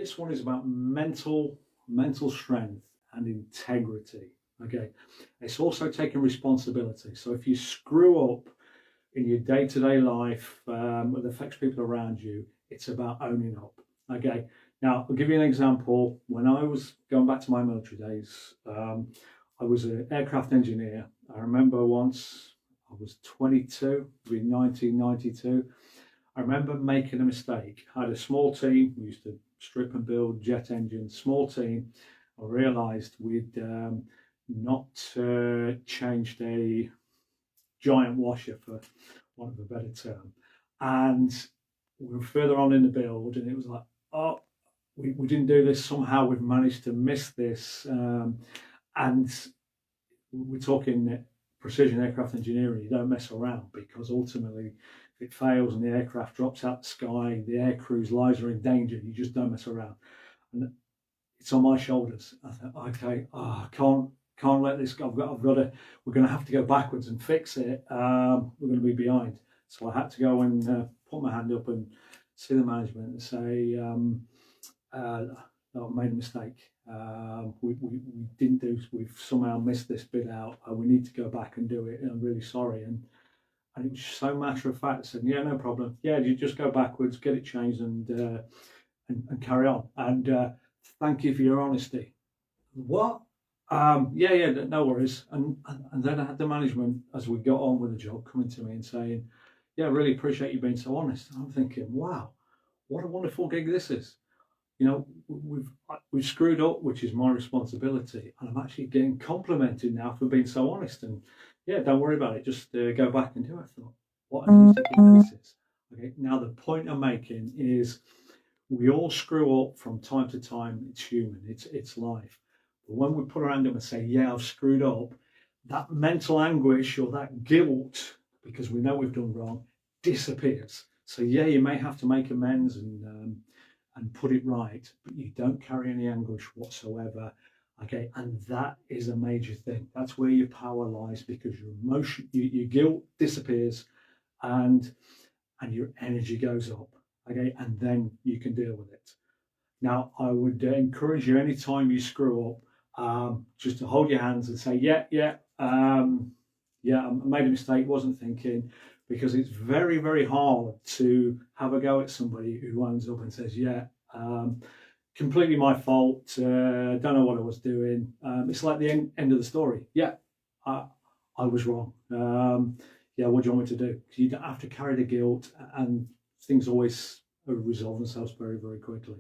This one is about mental strength and integrity. Okay, it's also taking responsibility. So if you screw up in your day-to-day life that affects people around you, it's about owning up. Okay, now I'll give you an example. When I was going back to my military days, I was an aircraft engineer. I remember once I was 22, in 1992. I remember making a mistake. I had a small team. We used to strip and build jet engines, small team. I realised we'd not changed a giant washer, for want of a better term. And we were further on in the build, and it was like, oh, we didn't do this. Somehow we've managed to miss this. And we're talking precision aircraft engineering. You don't mess around, because ultimately, if it fails and the aircraft drops out the sky, the air crew's lives are in danger. You just don't mess around. And it's on my shoulders. I thought, okay, I can't let this go. I've got to. We're going to have to go backwards and fix it. We're going to be behind. So I had to go and put my hand up and see the management and say, no, I made a mistake. We didn't do. We've somehow missed this bit out. We need to go back and do it. And I'm really sorry. And it was so matter of fact. I said, yeah, no problem. Yeah, you just go backwards, get it changed, and carry on. And thank you for your honesty. What? Yeah, no worries. And then I had the management, as we got on with the job, coming to me and saying, yeah, really appreciate you being so honest. And I'm thinking, wow, what a wonderful gig this is. You know, we've screwed up, which is my responsibility, and I'm actually getting complimented now for being so honest. And yeah, don't worry about it. Just go back and do it. I thought, what an easy gig this is. Okay, now the point I'm making is, we all screw up from time to time. It's human. It's life. But when we put our hand up and say, yeah, I've screwed up, that mental anguish or that guilt, because we know we've done wrong, disappears. So yeah, you may have to make amends and put it right, but you don't carry any anguish whatsoever. Okay, and that is a major thing. That's where your power lies, because your emotion, your guilt disappears, and your energy goes up. Okay, and then you can deal with it. Now, I would encourage you, anytime you screw up, just to hold your hands and say, yeah, I made a mistake, wasn't thinking, because it's very, very hard to have a go at somebody who owns up and says, yeah, completely my fault, don't know what I was doing. It's like the end of the story. Yeah, I was wrong. Yeah, what do you want me to do? You don't have to carry the guilt, and things always resolve themselves very, very quickly.